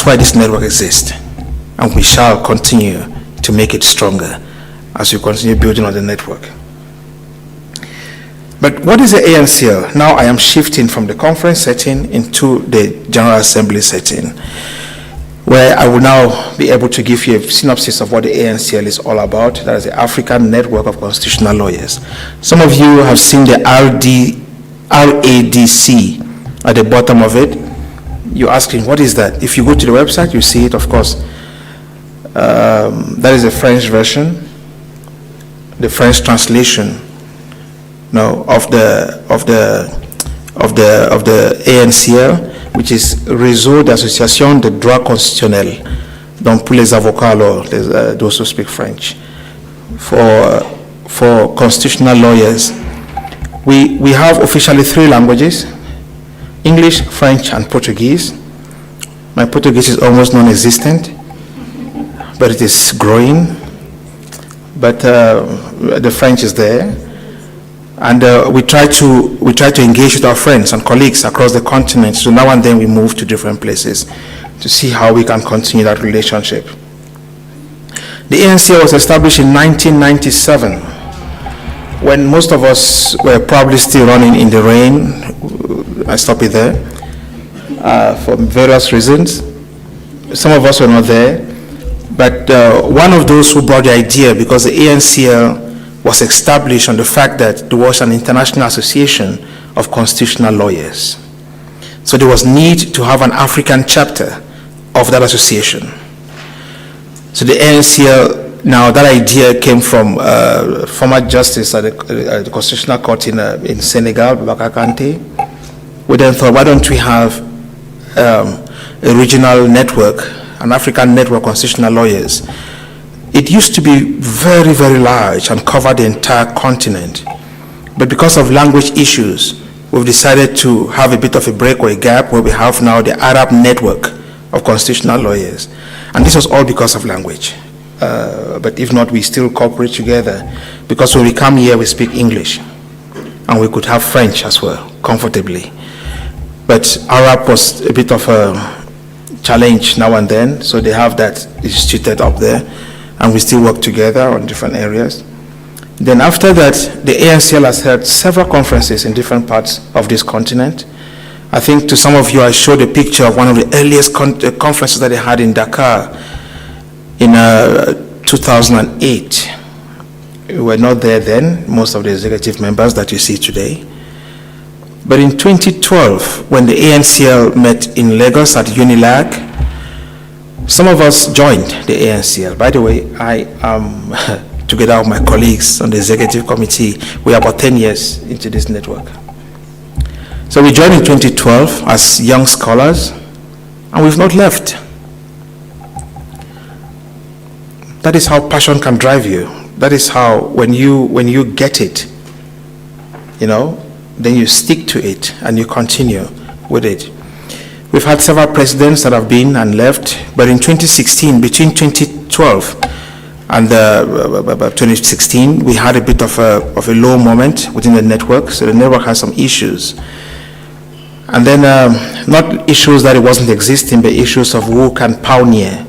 why this network exists, and we shall continue to make it stronger as we continue building on the network. But what is the ANCL? Now I am shifting from the conference setting into the General Assembly setting, where I will now be able to give you a synopsis of what the ANCL is all about. That is the African Network of Constitutional Lawyers. Some of you have seen the RADC at the bottom of it. You're asking, what is that? If you go to the website, you see it, of course. That is the French version, the French translation of the ANCL, which is Réseau d'Association de Droit Constitutionnel, donc pour les avocats, those who speak French, for constitutional lawyers. We have officially 3 languages: English, French, and Portuguese. My Portuguese is almost non-existent, but it is growing. But the French is there. And we try to engage with our friends and colleagues across the continent. So now and then we move to different places to see how we can continue that relationship. The ANCL was established in 1997, when most of us were probably still running in the rain. I stop it there for various reasons. Some of us were not there, but one of those who brought the idea, because the ANCL was established on the fact that there was an international association of constitutional lawyers. So there was need to have an African chapter of that association. So the ANCL, now that idea came from former justice at the Constitutional Court in Senegal, Boubacar Kanté. We then thought, why don't we have a regional network, an African network of constitutional lawyers? It used to be very, very large and cover the entire continent. But because of language issues, we've decided to have a bit of a break or a gap where we have now the Arab network of constitutional lawyers. And this was all because of language. But if not, we still cooperate together, because when we come here, we speak English. And we could have French as well, comfortably. But Arab was a bit of a challenge now and then, so they have that instituted up there. And we still work together on different areas. Then after that, the ANCL has held several conferences in different parts of this continent. I think to some of you, I showed a picture of one of the earliest conferences that they had in Dakar in 2008. We were not there then, most of the executive members that you see today. But in 2012, when the ANCL met in Lagos at UNILAG, some of us joined the ANCL. By the way, I am, together with my colleagues on the executive committee, we are about 10 years into this network. So we joined in 2012 as young scholars, and we've not left. That is how passion can drive you. That is how, when you get it, then you stick to it and you continue with it. We've had several presidents that have been and left, but in 2016, between 2012 and 2016, we had a bit of a low moment within the network, so the network has some issues. And then, not issues that it wasn't existing, but issues of who can pioneer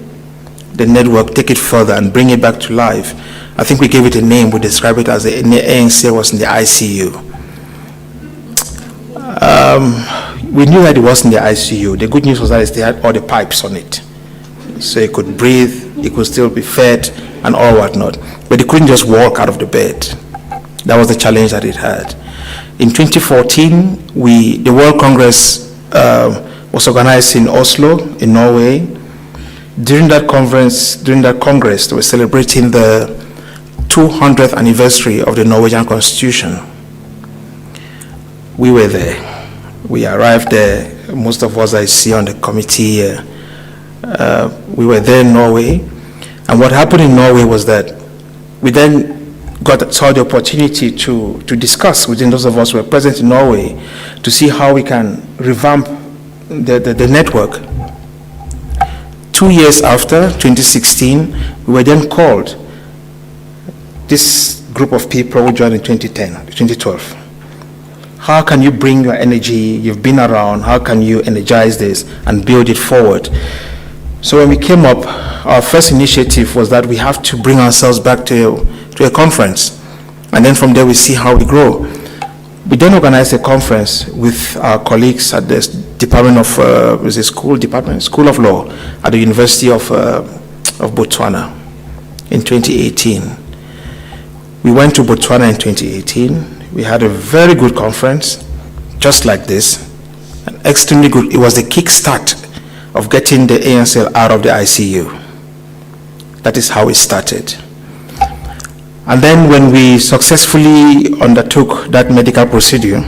the network, take it further and bring it back to life. I think we gave it a name, we described it as the ANC was in the ICU. We knew that it was in the ICU. The good news was that they had all the pipes on it. So it could breathe, it could still be fed, and all whatnot. But it couldn't just walk out of the bed. That was the challenge that it had. In 2014, the World Congress was organized in Oslo, in Norway. During that congress, they were celebrating the 200th anniversary of the Norwegian Constitution. We were there. We arrived there, most of us I see on the committee, we were there in Norway. And what happened in Norway was that we then saw the opportunity to discuss within those of us who were present in Norway to see how we can revamp the network. 2 years after, 2016, we were then called, this group of people who joined in 2012. How can you bring your energy, you've been around, how can you energize this and build it forward? So when we came up, our first initiative was that we have to bring ourselves back to a conference. And then from there we see how we grow. We then organized a conference with our colleagues at the Department of, School of Law at the University of Botswana in 2018. We went to Botswana in 2018. We had a very good conference, just like this, and extremely good. It was the kickstart of getting the Ancl out of the ICU. That is how it started. And then when we successfully undertook that medical procedure,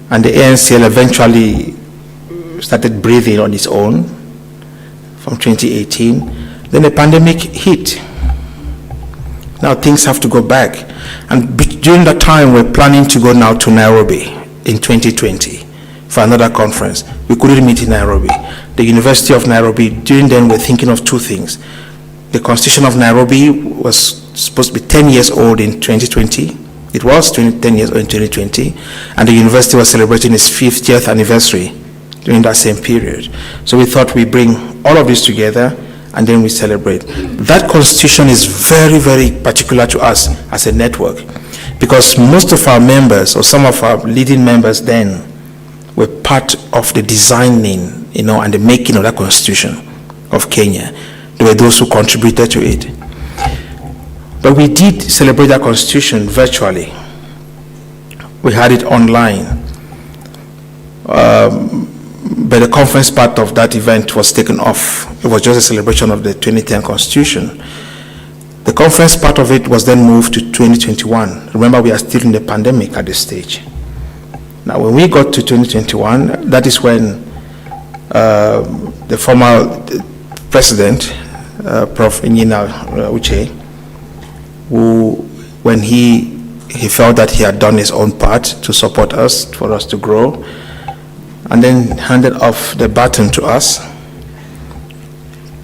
and the Ancl eventually started breathing on its own from 2018, then the pandemic hit. Now things have to go back. And during that time, we're planning to go now to Nairobi in 2020 for another conference. We couldn't meet in Nairobi. The University of Nairobi, during then, we're thinking of two things. The Constitution of Nairobi was supposed to be 10 years old in 2020. It was 10 years old in 2020, and the university was celebrating its 50th anniversary during that same period. So we thought we'd bring all of this together and then we celebrate. That constitution is very, very particular to us as a network, because most of our members, or some of our leading members then, were part of the designing, and the making of that constitution of Kenya. They were those who contributed to it. But we did celebrate that constitution virtually. We had it online. But the conference part of that event was taken off. It was just a celebration of the 2010 constitution. The conference part of it was then moved to 2021. Remember, we are still in the pandemic at this stage. Now, when we got to 2021, that is when the former president, Prof. Inyina Uche, who, when he felt that he had done his own part to support us, for us to grow, and then handed off the baton to us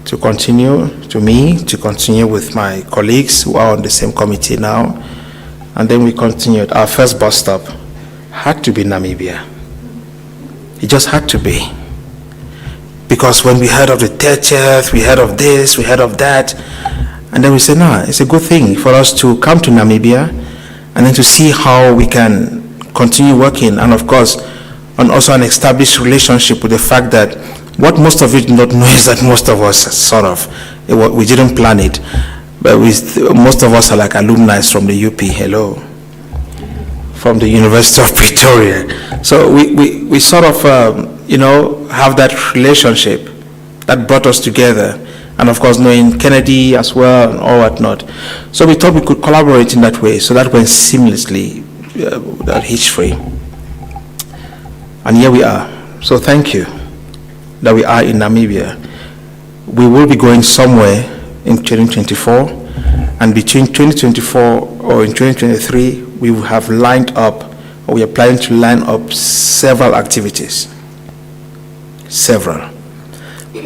to continue, to me, to continue with my colleagues who are on the same committee now. And then we continued. Our first bus stop had to be Namibia. It just had to be. Because when we heard of the 30th, we heard of this, we heard of that, and then we said, no, it's a good thing for us to come to Namibia and then to see how we can continue working, and of course, and also an established relationship with the fact that what most of you do not know is that most of us we didn't plan it, but most of us are like alumni from the UP, hello, from the University of Pretoria. So we sort of, have that relationship that brought us together. And of course, knowing Kennedy as well and all whatnot. So we thought we could collaborate in that way. So that went seamlessly, that hitch-free. And here we are. So thank you that we are in Namibia. We will be going somewhere in 2024. And between 2024 or in 2023, we will have lined up, or we are planning to line up several activities. Several.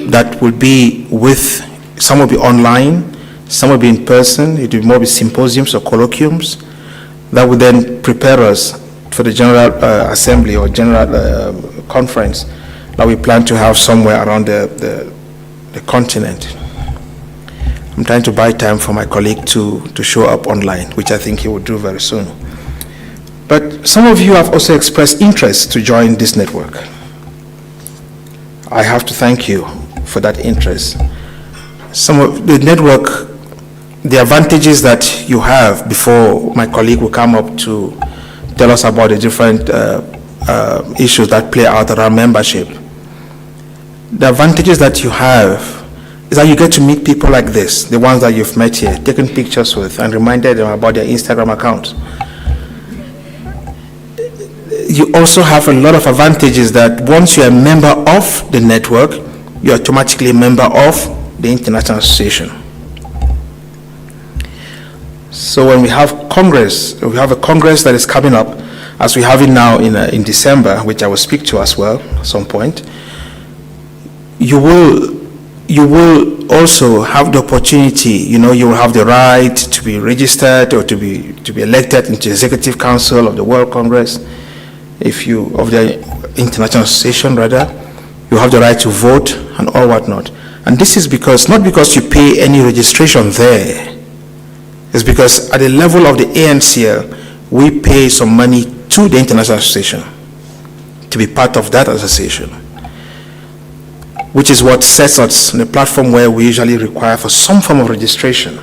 That will be with, some will be online, some will be in person. It will more be symposiums or colloquiums that will then prepare us for the General Assembly or General Conference that we plan to have somewhere around the continent. I'm trying to buy time for my colleague to show up online, which I think he will do very soon. But some of you have also expressed interest to join this network. I have to thank you for that interest. Some of the network, the advantages that you have, before my colleague will come up to tell us about the different issues that play out around membership. The advantages that you have is that you get to meet people like this, the ones that you've met here, taken pictures with, and reminded them about their Instagram accounts. You also have a lot of advantages that once you're a member of the network, you're automatically a member of the International Association. So when we have Congress, we have a Congress that is coming up, as we have it now in December, which I will speak to as well at some point. You will also have the opportunity, you will have the right to be registered or to be elected into the Executive Council of the World Congress, of the International Association rather. You have the right to vote and all whatnot. And this is because, not because you pay any registration there, it's because at the level of the ANCL, we pay some money to the International Association to be part of that association, which is what sets us on the platform where we usually require for some form of registration,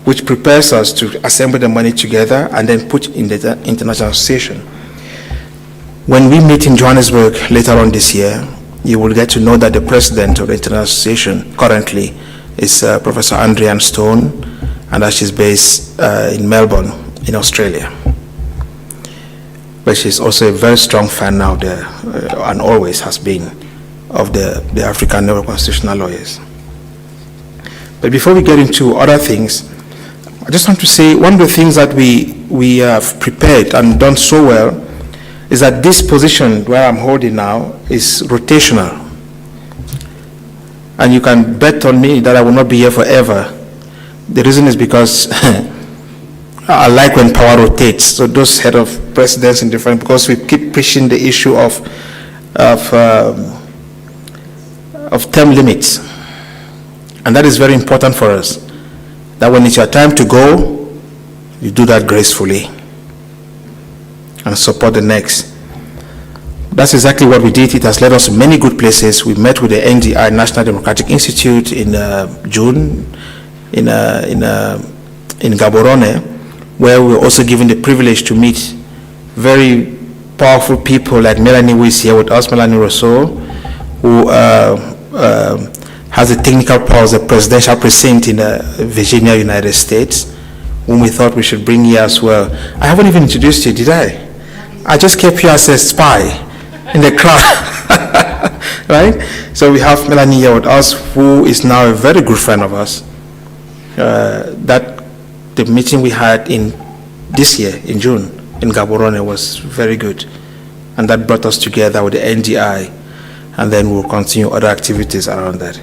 which prepares us to assemble the money together and then put in the International Association. When we meet in Johannesburg later on this year, you will get to know that the president of the International Association currently is Professor Andrian Stone, and that she's based in Melbourne, in Australia. But she's also a very strong fan now there, and always has been, of the African Neuroconstitutional Lawyers. But before we get into other things, I just want to say one of the things that we have prepared and done so well is that this position where I'm holding now is rotational. And you can bet on me that I will not be here forever. The reason is because I like when power rotates. So those head of presidents in different, because we keep pushing the issue of term limits. And that is very important for us. That when it's your time to go, you do that gracefully and support the next. That's exactly what we did. It has led us to many good places. We met with the NDI, National Democratic Institute, in June in Gaborone, where we were also given the privilege to meet very powerful people like Melanie, who is here with us, Melanie Rousseau, who has the technical powers, the presidential precinct in Virginia, United States, whom we thought we should bring here as well. I haven't even introduced you, did I? I just kept you as a spy in the crowd, right? So we have Melanie here with us, who is now a very good friend of us. That the meeting we had in this year, in June, in Gaborone was very good. And that brought us together with the NDI, and then we'll continue other activities around that.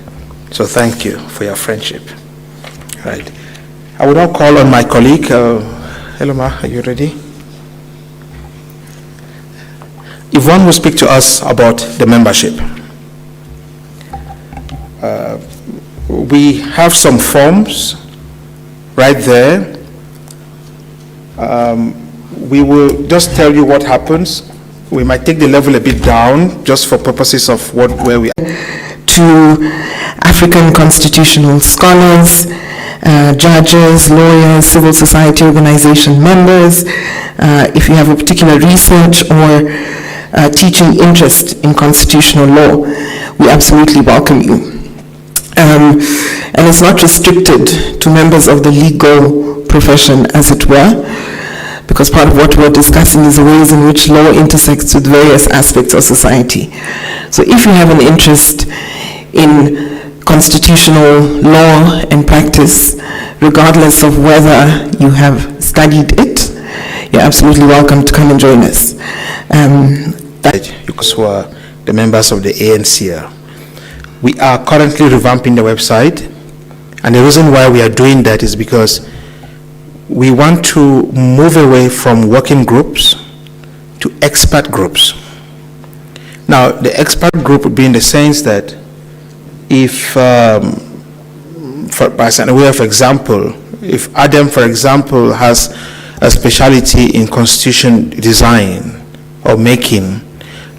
So thank you for your friendship. Right. I will now call on my colleague. Hello, Ma, are you ready? Yvonne will speak to us about the membership. We have some forms right there. We will just tell you what happens. We might take the level a bit down just for purposes of where we are. To African constitutional scholars, judges, lawyers, civil society organization members, if you have a particular research or teaching interest in constitutional law, we absolutely welcome you. And it's not restricted to members of the legal profession, as it were, because part of what we're discussing is the ways in which law intersects with various aspects of society. So if you have an interest in constitutional law and practice, regardless of whether you have studied it, you're absolutely welcome to come and join us. Because who are the members of the ANCL. We are currently revamping the website, and the reason why we are doing that is because we want to move away from working groups to expert groups. Now, the expert group would be in the sense that if, for example, if Adam, for example, has a specialty in constitution design or making,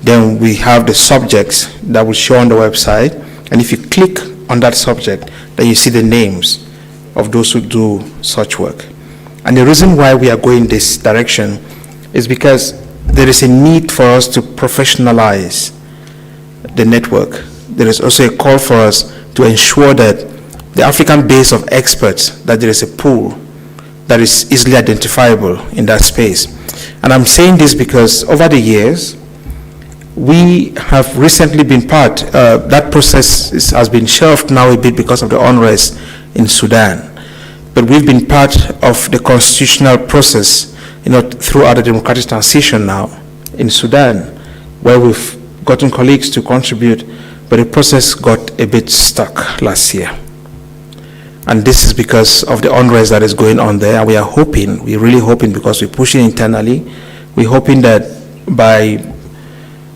then we have the subjects that will show on the website, and if you click on that subject, then you see the names of those who do such work. And the reason why we are going this direction is because there is a need for us to professionalize the network. There is also a call for us to ensure that the African base of experts, that there is a pool that is easily identifiable in that space. And I'm saying this because over the years, we have recently been part, that process has been shelved now a bit because of the unrest in Sudan. But we've been part of the constitutional process, throughout the democratic transition now in Sudan, where we've gotten colleagues to contribute, but the process got a bit stuck last year. And this is because of the unrest that is going on there. And we're really hoping, because we're pushing internally, we're hoping that by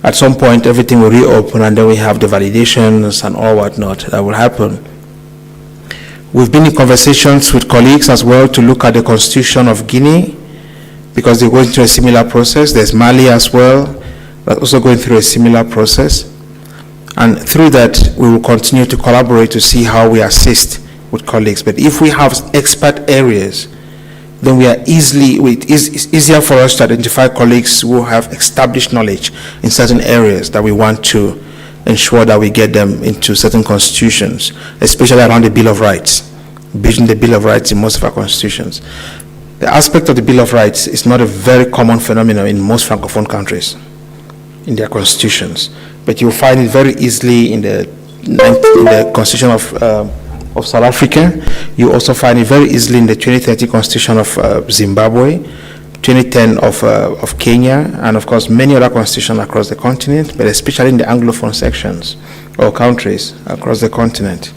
At some point, everything will reopen, and then we have the validations and all whatnot that will happen. We've been in conversations with colleagues as well to look at the Constitution of Guinea, because they're going through a similar process. There's Mali as well, that's also going through a similar process. And through that, we will continue to collaborate to see how we assist with colleagues. But if we have expert areas, then it's easier for us to identify colleagues who have established knowledge in certain areas that we want to ensure that we get them into certain constitutions, especially around the Bill of Rights, building the Bill of Rights in most of our constitutions. The aspect of the Bill of Rights is not a very common phenomenon in most Francophone countries, in their constitutions, but you'll find it very easily in the Constitution of South Africa. You also find it very easily in the 2030 Constitution of Zimbabwe, 2010 of Kenya, and of course many other constitutions across the continent, but especially in the Anglophone sections or countries across the continent.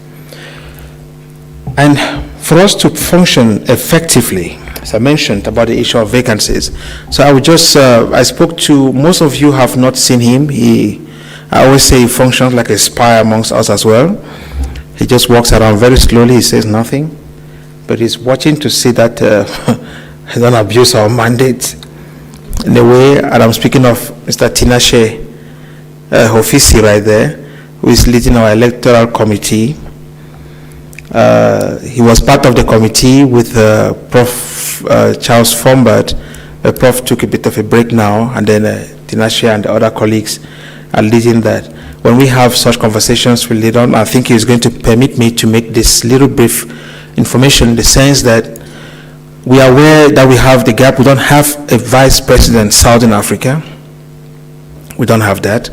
And for us to function effectively, as I mentioned about the issue of vacancies, so I would just, I spoke to, most of you have not seen him. I always say he functions like a spy amongst us as well. He just walks around very slowly, he says nothing, but he's watching to see that he don't abuse our mandate in a way. And I'm speaking of Mr. Tinashe Hofisi right there, who is leading our electoral committee. He was part of the committee with Prof. Charles Fombert. Prof took a bit of a break now, and then Tinashe and the other colleagues are leading that. When we have such conversations with Lidon, I think he's going to permit me to make this little brief information in the sense that we are aware that we have the gap. We don't have a vice president Southern Africa. We don't have that.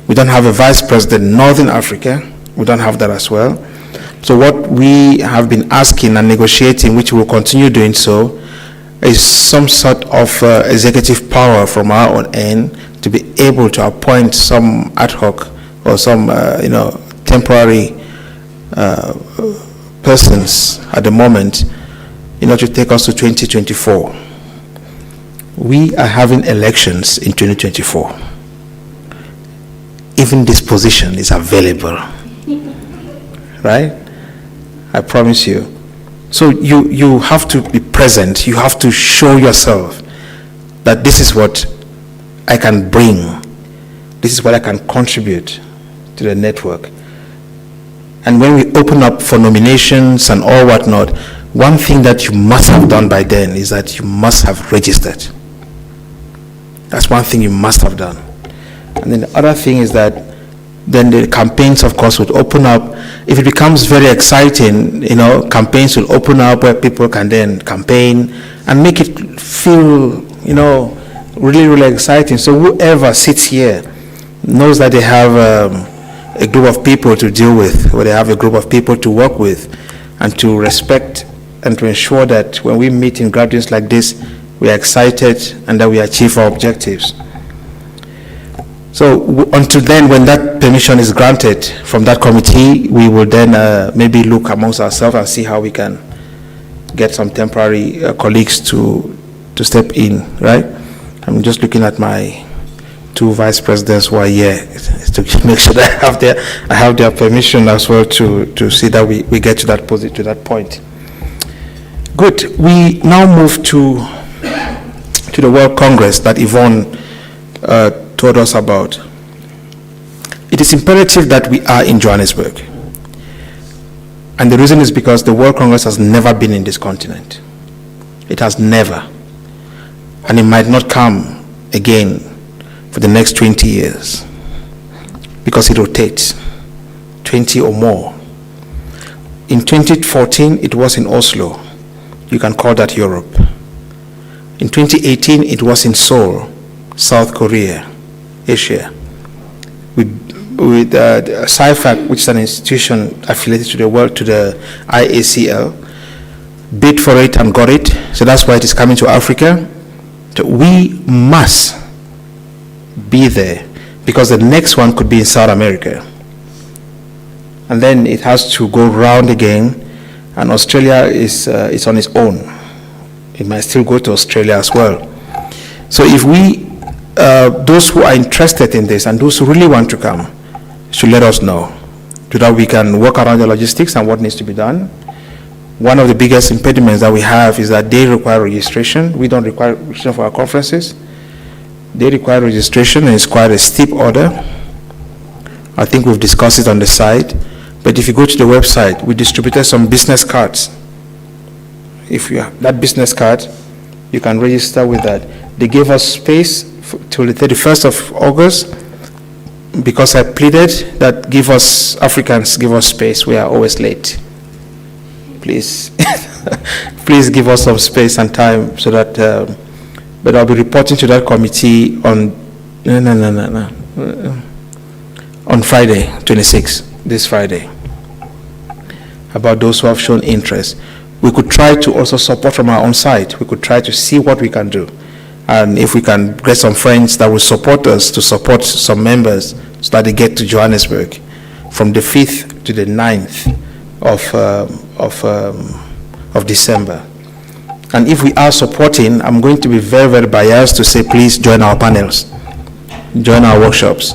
We don't have a vice president Northern Africa. We don't have that as well. So what we have been asking and negotiating, which we will continue doing so, is some sort of executive power from our own end to be able to appoint some ad hoc or some temporary persons at the moment in order to take us to 2024. We are having elections in 2024. Even this position is available, right? I promise you. So you have to be present. You have to show yourself that this is what I can bring. This is what I can contribute to the network. And when we open up for nominations and all whatnot, one thing that you must have done by then is that you must have registered. That's one thing you must have done. And then the other thing is that then the campaigns, of course, would open up. If it becomes very exciting, campaigns will open up where people can then campaign and make it feel, really, really exciting. So whoever sits here knows that they have a group of people to deal with, or they have a group of people to work with, and to respect and to ensure that when we meet in gatherings like this, we are excited and that we achieve our objectives. So until then, when that permission is granted from that committee, we will then maybe look amongst ourselves and see how we can get some temporary colleagues to step in, right? I'm just looking at my two vice presidents who are here to make sure that I have their permission as well to see that we get to that point. Good. We now move to the World Congress that Yvonne told us about. It is imperative that we are in Johannesburg. And the reason is because the World Congress has never been in this continent. It has never. And it might not come again for the next 20 years because it rotates 20 or more. In 2014, it was in Oslo. You can call that Europe. In 2018, it was in Seoul, South Korea, Asia. With SIFAC, which is an institution affiliated to the IACL, bid for it and got it. So that's why it is coming to Africa. So we must be there because the next one could be in South America. And then it has to go round again, and Australia is on its own. It might still go to Australia as well. So if we those who are interested in this and those who really want to come should let us know, so that we can work around the logistics and what needs to be done. One of the biggest impediments that we have is that they require registration. We don't require registration for our conferences. They require registration, and it's quite a steep order. I think we've discussed it on the site, but if you go to the website, we distributed some business cards. If you have that business card, you can register with that. They gave us space till the 31st of August, because I pleaded that Africans give us space. We are always late. Please, please give us some space and time so that, but I'll be reporting to that committee on, on Friday, 26th, this Friday, about those who have shown interest. We could try to also support from our own side. We could try to see what we can do. And if we can get some friends that will support us to support some members so that they get to Johannesburg from the 5th to the 9th of December. And if we are supporting, I'm going to be very, very biased to say, please join our panels, join our workshops,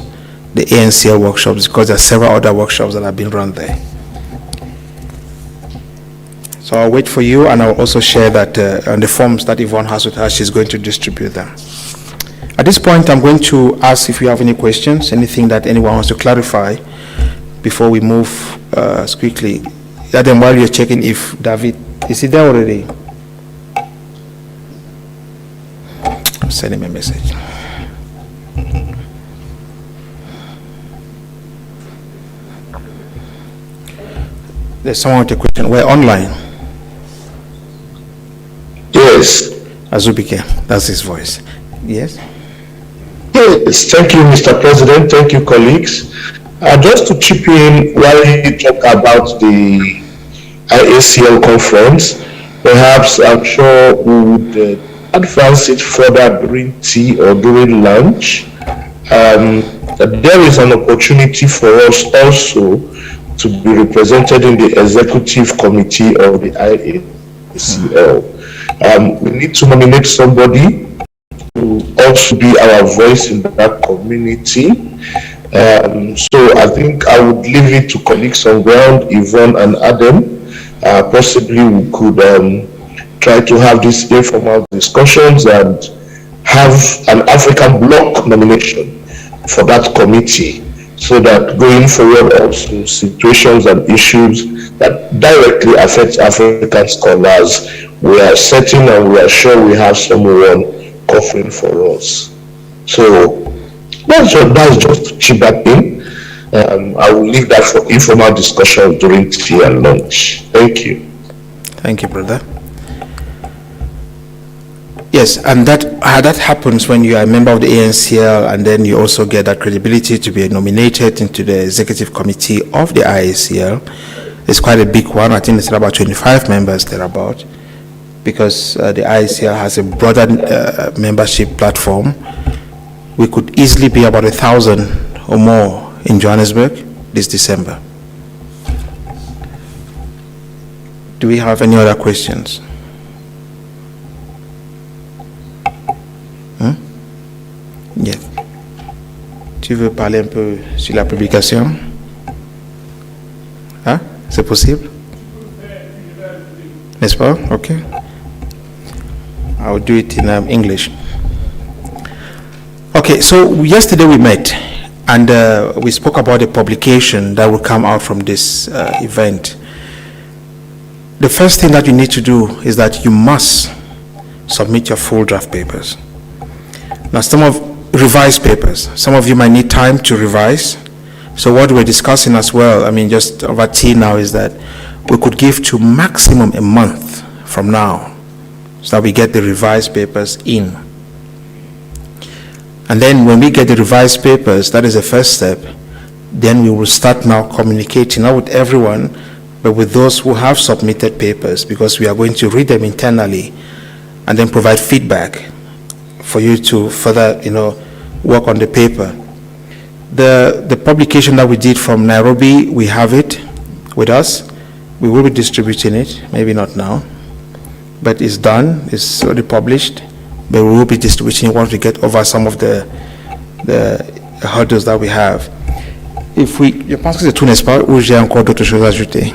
the ANCL workshops, because there are several other workshops that have been run there. So I'll wait for you, and I'll also share that on the forms that Yvonne has with her, she's going to distribute them. At this point, I'm going to ask if you have any questions, anything that anyone wants to clarify before we move quickly. Then while you're checking if David, is he there already? I'm sending him a message. There's someone with a question. We're online. Yes. Azubike, that's his voice. Yes? Yes, thank you, Mr. President. Thank you, colleagues. Just to chip in while you talk about the IACL conference, perhaps I'm sure we would advance it further during tea or during lunch. There is an opportunity for us also to be represented in the executive committee of the IACL. We need to nominate somebody to also be our voice in that community. So I think I would leave it to colleagues on ground, Yvonne and Adam. Possibly we could try to have these informal discussions and have an African bloc nomination for that committee, so that going forward also situations and issues that directly affect African scholars, we are certain and we are sure we have someone covering for us. So that's just to chip back in. I will leave that for informal discussion during tea and lunch. Thank you. Thank you, brother. Yes, and that happens when you are a member of the ANCL, and then you also get that credibility to be nominated into the executive committee of the IACL. It's quite a big one. I think it's about 25 members thereabout, because the IACL has a broader membership platform. We could easily be about 1,000 or more in Johannesburg this December. Do we have any other questions? Yes. Tu veux parler un peu sur la publication? Hein? C'est possible? N'est-ce pas? Okay. I'll do it in English. Okay, so yesterday we met and we spoke about the publication that will come out from this event. The first thing that you need to do is that you must submit your full draft papers. Now, some of revised papers, some of you might need time to revise. So what we're discussing as well, I mean, just over tea now, is that we could give to maximum a month from now so that we get the revised papers in. And then when we get the revised papers, that is the first step, then we will start now communicating, not with everyone, but with those who have submitted papers, because we are going to read them internally and then provide feedback for you to further, work on the paper. The publication that we did from Nairobi, we have it with us. We will be distributing it, maybe not now, but it's done, it's already published. but we will be distributing once we get over some of the hurdles that we have. Je pense que c'est tout, n'est-ce pas, ou j'ai encore d'autres choses à ajouter?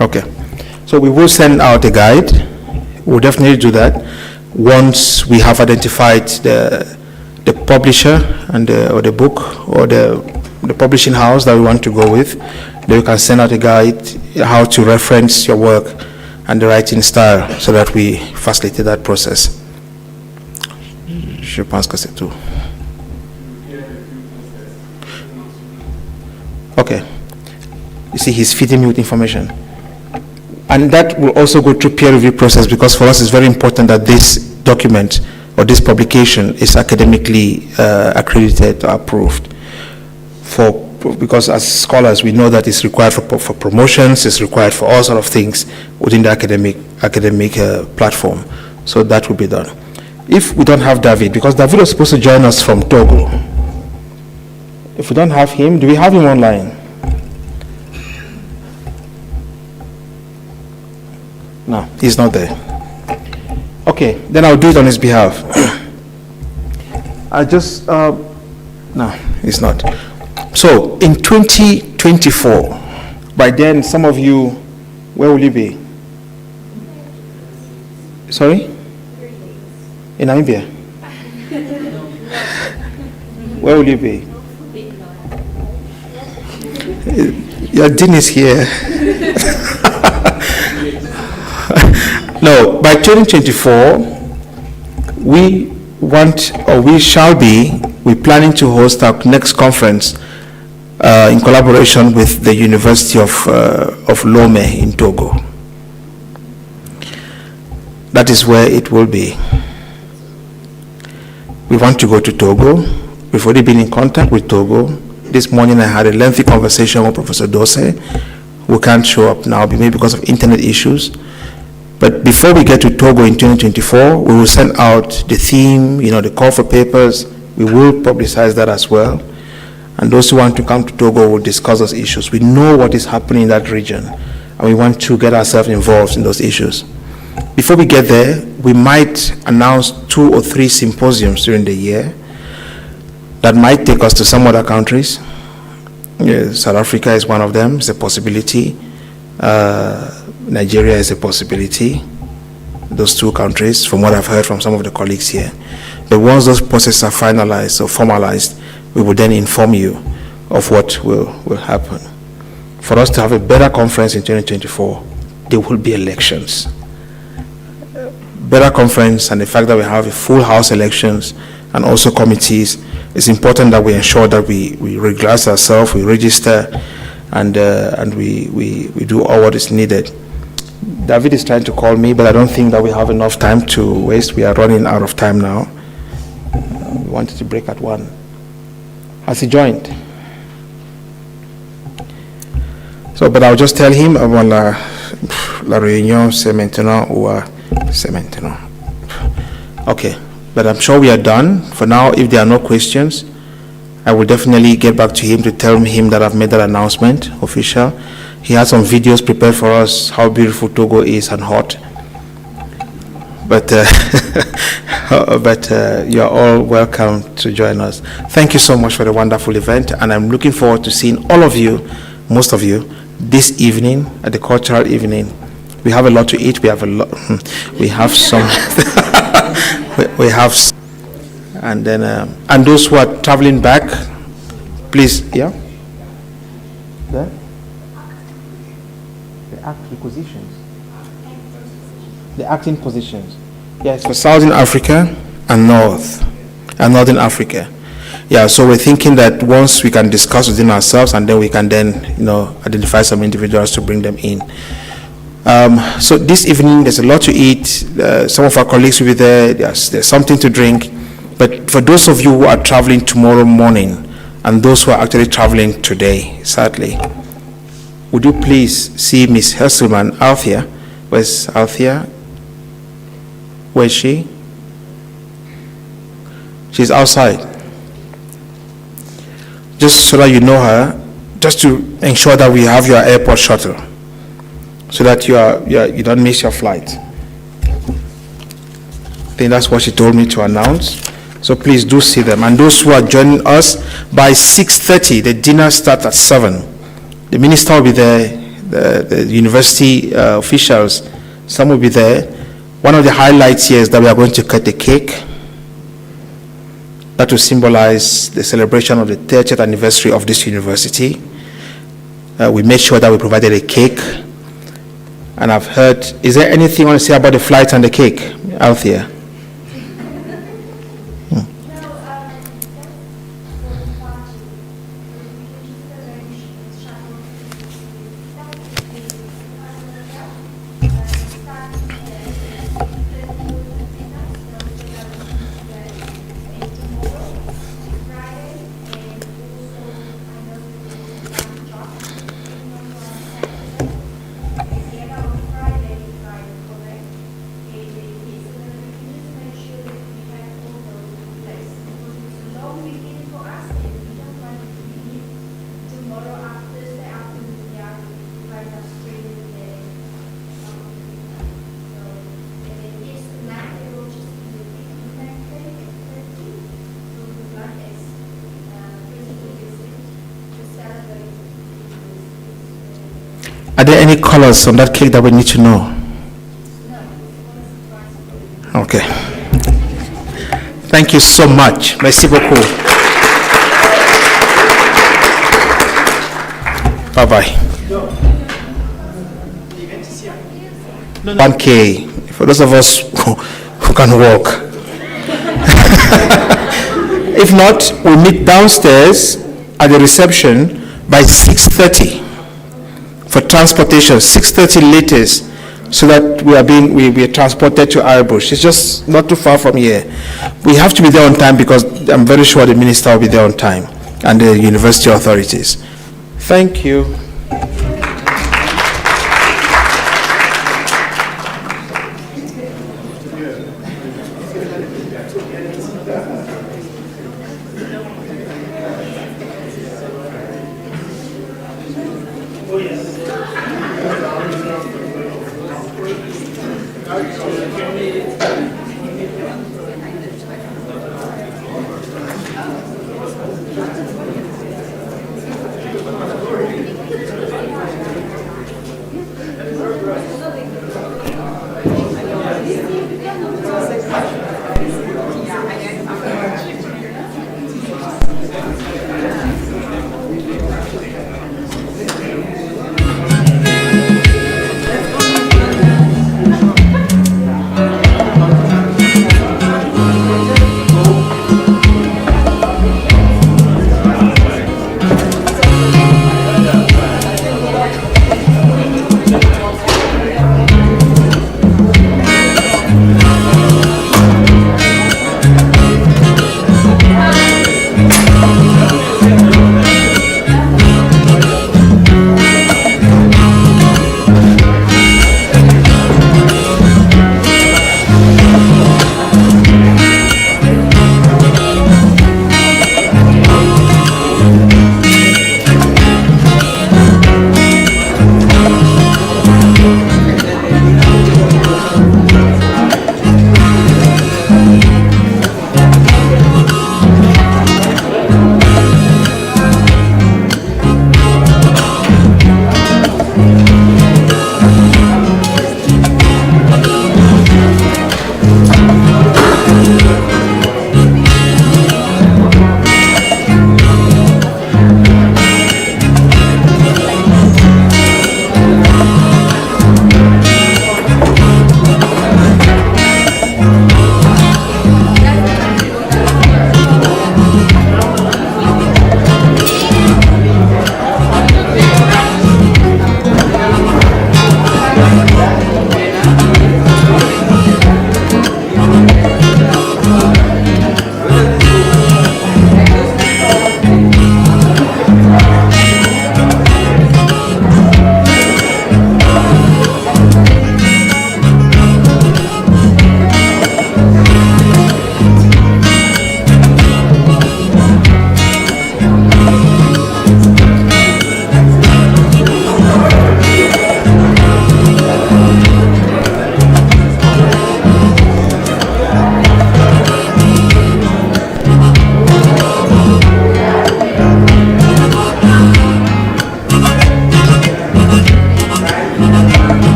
Okay. So we will send out a guide. We'll definitely do that once we have identified the publisher and or the book or the publishing house that we want to go with. Then we can send out a guide how to reference your work and the writing style so that we facilitate that process. Je pense que c'est tout. Okay. You see, he's feeding me with information. And that will also go through peer review process, because for us it's very important that this document or this publication is academically accredited or approved. Because as scholars we know that it's required for promotions, it's required for all sorts of things within the academic platform. So that will be done. If we don't have David, because David was supposed to join us from Togo. If we don't have him, do we have him online? No, he's not there. Okay, then I'll do it on his behalf. No, he's not. So in 2024, by then some of you, where will you be? Sorry? In Namibia? Where will you be? Your dean is here. No, by 2024, we're planning to host our next conference in collaboration with the University of Lome in Togo. That is where it will be. We want to go to Togo. We've already been in contact with Togo. This morning I had a lengthy conversation with Professor Dose, who can't show up now, maybe because of internet issues. But before we get to Togo in 2024, we will send out the theme, the call for papers. We will publicize that as well. And those who want to come to Togo will discuss those issues. We know what is happening in that region, and we want to get ourselves involved in those issues. Before we get there, we might announce 2 or 3 symposiums during the year that might take us to some other countries. South Africa is one of them, it's a possibility. Nigeria is a possibility. Those 2 countries, from what I've heard from some of the colleagues here. But once those processes are finalized or formalized, we will then inform you of what will happen. For us to have a better conference in 2024, there will be elections. Better conference, and the fact that we have a full house elections and also committees, it's important that we ensure that we regularize ourselves, we register, and we do all what is needed. David is trying to call me, but I don't think that we have enough time to waste. We are running out of time now. We wanted to break at 1. Has he joined? So, but I'll just tell him about la réunion, c'est maintenant ou c'est maintenant. Okay, but I'm sure we are done. For now, if there are no questions, I will definitely get back to him to tell him that I've made that announcement official. He has some videos prepared for us, how beautiful Togo is and hot. But you're all welcome to join us. Thank you so much for the wonderful event, and I'm looking forward to seeing all of you, most of you, this evening at the cultural evening. We have a lot to eat. We have some. we have, and then and those who are traveling back, please, yeah. There. The acting positions. Yes, for Southern Africa and Northern Africa. Yeah, so we're thinking that once we can discuss within ourselves, and then we can identify some individuals to bring them in. So this evening there's a lot to eat. Some of our colleagues will be there. There's something to drink. But for those of you who are traveling tomorrow morning, and those who are actually traveling today, sadly, would you please see Miss Hesselman, Althea? Where's Althea? Where is she? She's outside. Just so that you know her, just to ensure that we have your airport shuttle. so that you don't miss your flight. I think that's what she told me to announce. So please do see them. And those who are joining us by 6:30, the dinner starts at 7. The minister will be there, the university officials, some will be there. One of the highlights here is that we are going to cut a cake. That will symbolize the celebration of the 30th anniversary of this university. We made sure that we provided a cake. And I've heard, is there anything you want to say about the flight and the cake out here? Are there any colors on that cake that we need to know? Okay. Thank you so much. Merci beaucoup. Bye-bye. 1K, for those of us who can walk. If not, we'll meet downstairs at the reception by 6:30 for transportation, 6:30 latest, so that we are transported to Irebush. It's just not too far from here. We have to be there on time because I'm very sure the minister will be there on time and the university authorities. Thank you.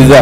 juga.